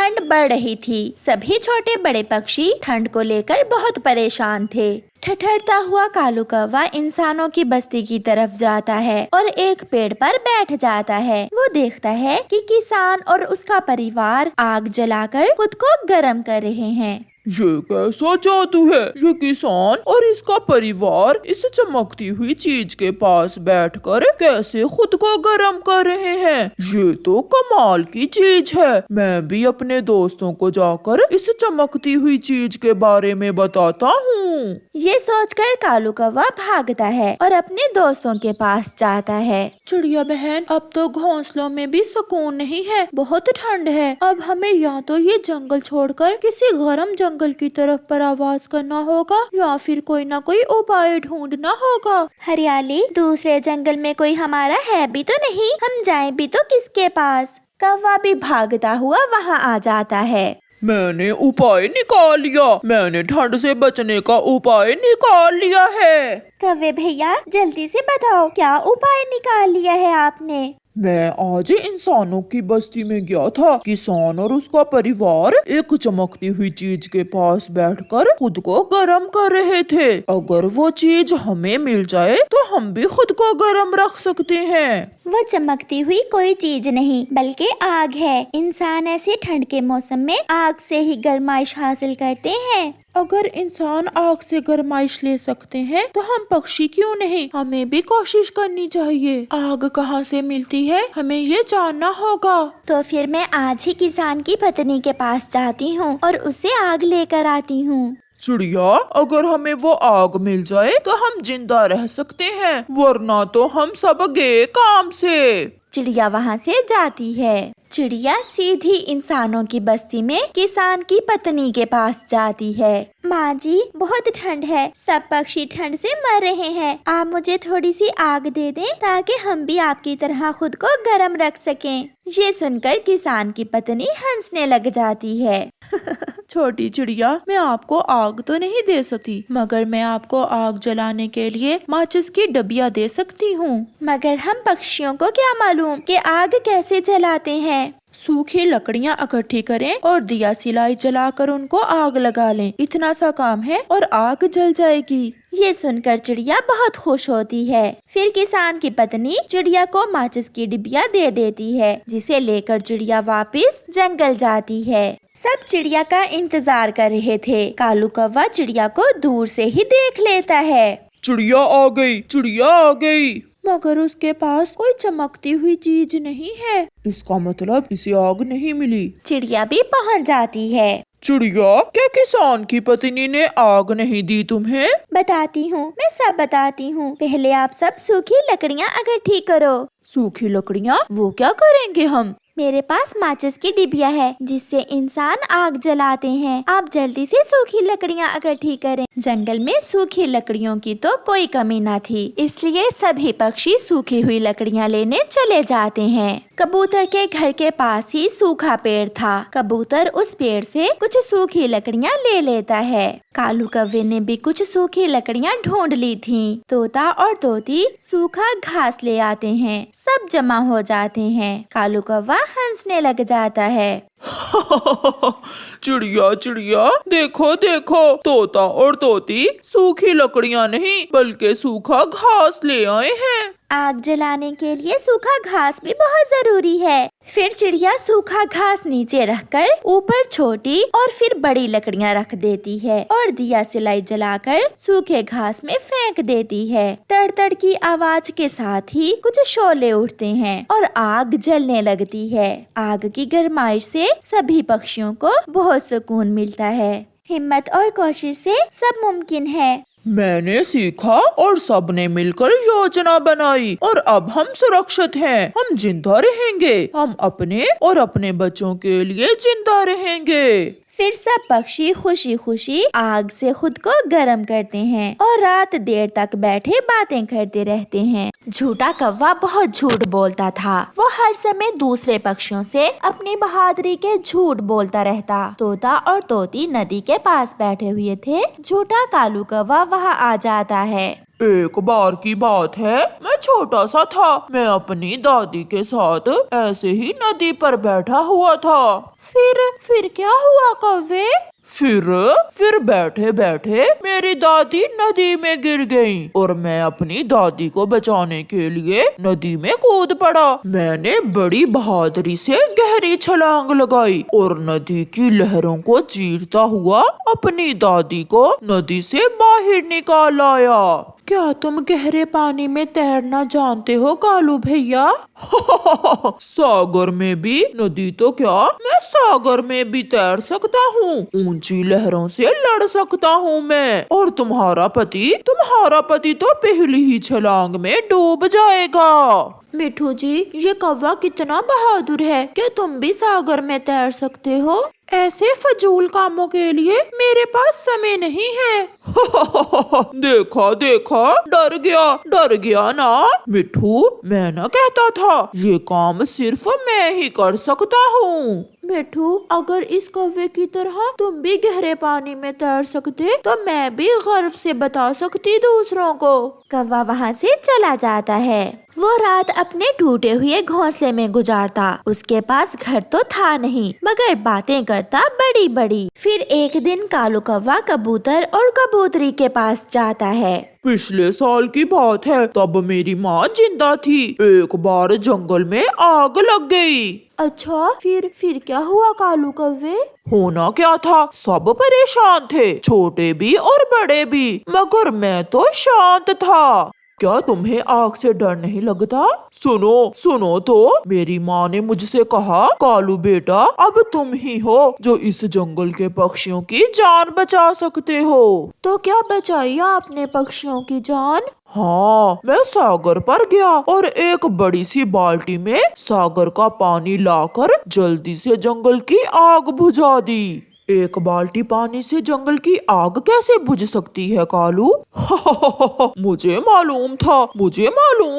ठंड बढ़ रही थी। सभी छोटे बड़े पक्षी ठंड को लेकर बहुत परेशान थे। ठठरता हुआ कालू कौवा इंसानों की बस्ती की तरफ जाता है और एक पेड़ पर बैठ जाता है। वो देखता है कि किसान और उसका परिवार आग जलाकर खुद को गर्म कर रहे हैं। ये कैसा जादू है? ये किसान और इसका परिवार इस चमकती हुई चीज के पास बैठकर कैसे खुद को गर्म कर रहे हैं? ये तो कमाल की चीज है। मैं भी अपने दोस्तों को जाकर इस चमकती हुई चीज के बारे में बताता हूँ। ये सोचकर कालू कौवा भागता है और अपने दोस्तों के पास जाता है। चिड़िया बहन, अब तो घोंसलों में भी सुकून नहीं है, बहुत ठंड है। अब हमें या तो ये जंगल छोड़कर किसी गर्म जंगल की तरफ परवास करना होगा या फिर कोई ना कोई उपाय ढूंढना होगा। हरियाली, दूसरे जंगल में कोई हमारा है भी तो नहीं, हम जाएं भी तो किसके पास? कौवा भी भागता हुआ वहाँ आ जाता है। मैंने उपाय निकाल लिया। मैंने ठंड से बचने का उपाय निकाल लिया है। कौवे भैया, जल्दी से बताओ, क्या उपाय निकाल लिया है आपने? मैं आज इंसानों की बस्ती में गया था। किसान और उसका परिवार एक चमकती हुई चीज के पास बैठकर खुद को गर्म कर रहे थे। अगर वो चीज हमें मिल जाए तो हम भी खुद को गर्म रख सकते हैं। वो चमकती हुई कोई चीज नहीं बल्कि आग है। इंसान ऐसे ठंड के मौसम में आग से ही गर्माइश हासिल करते हैं। अगर इंसान आग से गर्माइश ले सकते हैं तो हम पक्षी क्यों नहीं? हमें भी कोशिश करनी चाहिए। आग कहाँ से मिलती है, हमें ये जानना होगा। तो फिर मैं आज ही किसान की पत्नी के पास जाती हूँ और उससे आग लेकर आती हूँ। चिड़िया, अगर हमें वो आग मिल जाए तो हम जिंदा रह सकते हैं, वरना तो हम सब गए काम से। चिड़िया वहाँ से जाती है। चिड़िया सीधी इंसानों की बस्ती में किसान की पत्नी के पास जाती है। माँ जी, बहुत ठंड है, सब पक्षी ठंड से मर रहे हैं। आप मुझे थोड़ी सी आग दे दें ताकि हम भी आपकी तरह खुद को गर्म रख सकें। ये सुनकर किसान की पत्नी हंसने लग जाती है। छोटी चिड़िया, मैं आपको आग तो नहीं दे सकती, मगर मैं आपको आग जलाने के लिए माचिस की डबिया दे सकती हूँ। मगर हम पक्षियों को क्या मालूम कि आग कैसे जलाते हैं? सूखी लकड़ियाँ इकट्ठी करें और दिया सिलाई जलाकर उनको आग लगा लें। इतना सा काम है और आग जल जाएगी। ये सुनकर चिड़िया बहुत खुश होती है। फिर किसान की पत्नी चिड़िया को माचिस की डिबिया दे देती है, जिसे लेकर चिड़िया वापस जंगल जाती है। सब चिड़िया का इंतजार कर रहे थे। कालू कौवा चिड़िया को दूर से ही देख लेता है। चिड़िया आ गई, चिड़िया आ गई। मगर उसके पास कोई चमकती हुई चीज नहीं है। इसका मतलब इसे आग नहीं मिली। चिड़िया भी पहुंच जाती है। चिड़िया, क्या किसान की पत्नी ने आग नहीं दी तुम्हें? बताती हूँ, मैं सब बताती हूँ। पहले आप सब सूखी लकड़ियाँ इकट्ठी करो। सूखी लकड़ियाँ? वो क्या करेंगे हम? मेरे पास माचिस की डिबिया है जिससे इंसान आग जलाते हैं। आप जल्दी से सूखी लकड़ियाँ इकट्ठी करें। जंगल में सूखी लकड़ियों की तो कोई कमी न थी, इसलिए सभी पक्षी सूखी हुई लकड़ियाँ लेने चले जाते हैं। कबूतर के घर के पास ही सूखा पेड़ था। कबूतर उस पेड़ से कुछ सूखी लकड़ियाँ ले लेता है। कालू कौवे ने भी कुछ सूखी लकड़ियाँ ढूंढ ली थीं। तोता और तोती सूखा घास ले आते हैं। सब जमा हो जाते हैं। कालू कौवा हंसने लग जाता है। चिड़िया चिड़िया, देखो देखो, तोता और तोती सूखी लकड़ियाँ नहीं बल्कि सूखा घास ले आए हैं। आग जलाने के लिए सूखा घास भी बहुत जरूरी है। फिर चिड़िया सूखा घास नीचे रखकर ऊपर छोटी और फिर बड़ी लकड़ियाँ रख देती है और दिया सिलाई जलाकर सूखे घास में फेंक देती है। तड़ की आवाज के साथ ही कुछ शोले उठते हैं और आग जलने लगती है। आग की गर्माइश से सभी पक्षियों को बहुत सुकून मिलता है। हिम्मत और कोशिश से सब मुमकिन है। मैंने सीखा और सबने मिलकर योजना बनाई और अब हम सुरक्षित हैं। हम जिंदा रहेंगे। हम अपने और अपने बच्चों के लिए जिंदा रहेंगे। फिर सब पक्षी खुशी खुशी आग से खुद को गर्म करते हैं और रात देर तक बैठे बातें करते रहते हैं। झूठा कौवा बहुत झूठ बोलता था। वो हर समय दूसरे पक्षियों से अपनी बहादुरी के झूठ बोलता रहता। तोता और तोती नदी के पास बैठे हुए थे। झूठा कालू कौवा वहाँ आ जाता है। एक बार की बात है, मैं छोटा सा था। मैं अपनी दादी के साथ ऐसे ही नदी पर बैठा हुआ था। फिर क्या हुआ कौवे? फिर बैठे बैठे मेरी दादी नदी में गिर गई और मैं अपनी दादी को बचाने के लिए नदी में कूद पड़ा। मैंने बड़ी बहादुरी से गहरी छलांग लगाई और नदी की लहरों को चीरता हुआ अपनी दादी को नदी से बाहर निकाल आया। क्या तुम गहरे पानी में तैरना जानते हो कालू भैया? सागर में भी, नदी तो क्या, मैं सागर में भी तैर सकता हूँ। ऊंची लहरों से लड़ सकता हूँ मैं। और तुम्हारा पति तो पहली ही छलांग में डूब जाएगा। मिठू जी, ये कौवा कितना बहादुर है। क्या तुम भी सागर में तैर सकते हो? ऐसे फजूल कामों के लिए मेरे पास समय नहीं है। देखा डर गया ना मिठू। मैं ना कहता था ये काम सिर्फ मैं ही कर सकता हूँ। मिठू, अगर इस कौवे की तरह तुम भी गहरे पानी में तैर सकते तो मैं भी गर्व से बता सकती दूसरों को। कौवा वहाँ से चला जाता है। वो रात अपने टूटे हुए घोंसले में गुजारता। उसके पास घर तो था नहीं, मगर बातें करता बड़ी बड़ी। फिर एक दिन कालू कौवा कबूतर और कबूतरी के पास जाता है। पिछले साल की बात है, तब मेरी माँ जिंदा थी। एक बार जंगल में आग लग गई। अच्छा, फिर क्या हुआ कालू कौवे? होना क्या था, सब परेशान थे, छोटे भी और बड़े भी, मगर मैं तो शांत था। क्या तुम्हें आग से डर नहीं लगता? सुनो तो, मेरी माँ ने मुझसे कहा, कालू बेटा, अब तुम ही हो जो इस जंगल के पक्षियों की जान बचा सकते हो। तो क्या बचाई आपने पक्षियों की जान? हाँ, मैं सागर पर गया और एक बड़ी सी बाल्टी में सागर का पानी लाकर जल्दी से जंगल की आग बुझा दी। एक बाल्टी पानी से जंगल की आग कैसे बुझ सकती है कालू? मुझे मालूम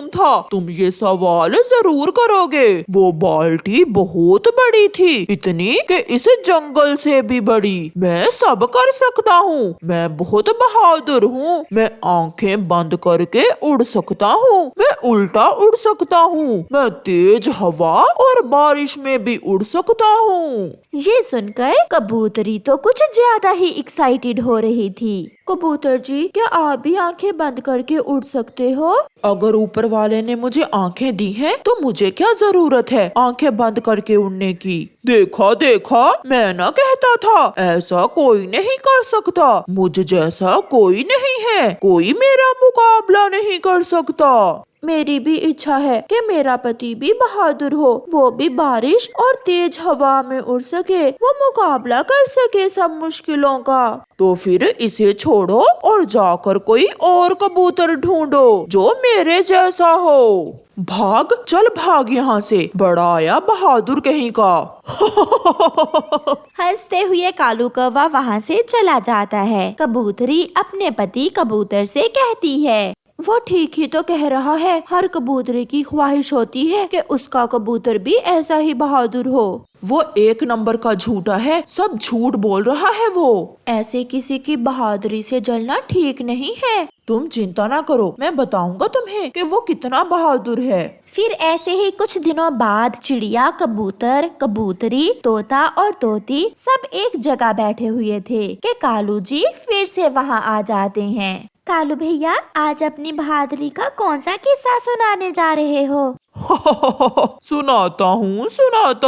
था तुम ये सवाल जरूर करोगे। वो बाल्टी बहुत बड़ी थी, इतनी कि इस जंगल से भी बड़ी। मैं सब कर सकता हूँ, मैं बहुत बहादुर हूँ। मैं आंखें बंद करके उड़ सकता हूँ, मैं उल्टा उड़ सकता हूँ, मैं तेज हवा और बारिश में भी उड़ सकता हूँ। ये सुनकर कबूतरी तो कुछ ज्यादा ही एक्साइटेड हो रही थी। कबूतर जी, क्या आप भी आंखें बंद करके उड़ सकते हो? अगर ऊपर वाले ने मुझे आंखें दी हैं, तो मुझे क्या जरूरत है आंखें बंद करके उड़ने की? देखा, मैं ना कहता था ऐसा कोई नहीं कर सकता। मुझ जैसा कोई नहीं है, कोई मेरा मुकाबला नहीं कर सकता। मेरी भी इच्छा है कि मेरा पति भी बहादुर हो, वो भी बारिश और तेज हवा में उड़ सके, वो मुकाबला कर सके सब मुश्किलों का। तो फिर इसे छोड़ो और जाकर कोई और कबूतर ढूंढो जो मेरे जैसा हो। भाग यहाँ से, बड़ा आया बहादुर कहीं का। हंसते हुए कालू कौवा वहाँ से चला जाता है। कबूतरी अपने पति कबूतर से कहती है, वो ठीक ही तो कह रहा है। हर कबूतरी की ख्वाहिश होती है कि उसका कबूतर भी ऐसा ही बहादुर हो। वो एक नंबर का झूठा है, सब झूठ बोल रहा है वो। ऐसे किसी की बहादुरी से जलना ठीक नहीं है। तुम चिंता ना करो, मैं बताऊंगा तुम्हें कि वो कितना बहादुर है। फिर ऐसे ही कुछ दिनों बाद चिड़िया, कबूतर, कबूतरी, तोता और तोती सब एक जगह बैठे हुए थे कि कालू जी फिर से वहाँ आ जाते हैं। कालू भैया, आज अपनी बहादुरी का कौन सा किस्सा सुनाने जा रहे हो? सुनाता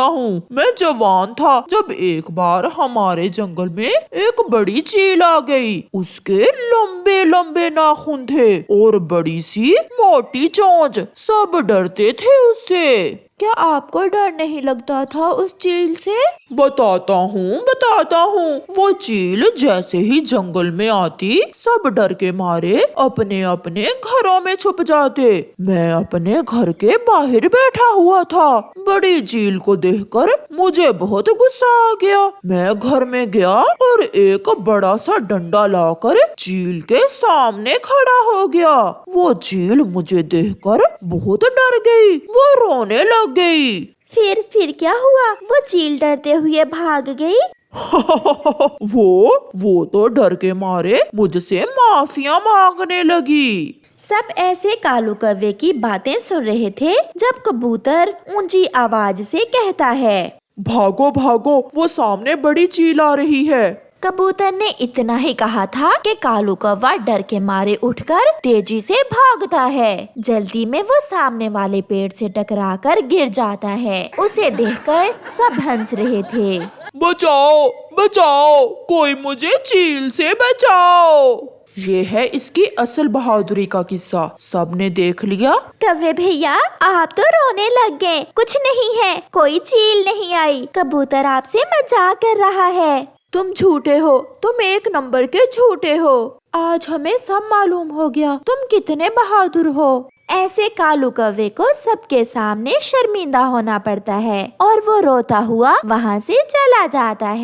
हूँ। मैं जवान था जब एक बार हमारे जंगल में एक बड़ी चील आ गई। उसके लंबे लंबे नाखून थे और बड़ी सी मोटी चोंच। सब डरते थे उससे। क्या आपको डर नहीं लगता था उस चील से? बताता हूँ। वो चील जैसे ही जंगल में आती, सब डर के मारे अपने अपने घरों में छुप जाते। मैं अपने घर के बाहर बैठा हुआ था। बड़ी चील को देखकर मुझे बहुत गुस्सा आ गया। मैं घर में गया और एक बड़ा सा डंडा लाकर चील के सामने खड़ा हो गया। वो चील मुझे देखकर बहुत डर गई, वो रोने लग गई। फिर क्या हुआ? वो चील डरते हुए भाग गई। वो तो डर के मारे मुझसे माफिया मांगने लगी। सब ऐसे कालू कौवे की बातें सुन रहे थे जब कबूतर ऊंची आवाज से कहता है, भागो भागो, वो सामने बड़ी चील आ रही है। कबूतर ने इतना ही कहा था कि कालू कौवा डर के मारे उठकर तेजी से भागता है। जल्दी में वो सामने वाले पेड़ से टकराकर गिर जाता है। उसे देखकर सब हंस रहे थे। बचाओ बचाओ, कोई मुझे चील से बचाओ। ये है इसकी असल बहादुरी का किस्सा। सबने देख लिया। कौवे भैया, आप तो रोने लग गए। कुछ नहीं है, कोई चील नहीं आई। कबूतर आपसे मजाक कर रहा है। तुम झूठे हो, तुम एक नंबर के झूठे हो। आज हमें सब मालूम हो गया तुम कितने बहादुर हो। ऐसे कालू कौवे को सबके सामने शर्मिंदा होना पड़ता है और वो रोता हुआ वहाँ से चला जाता है।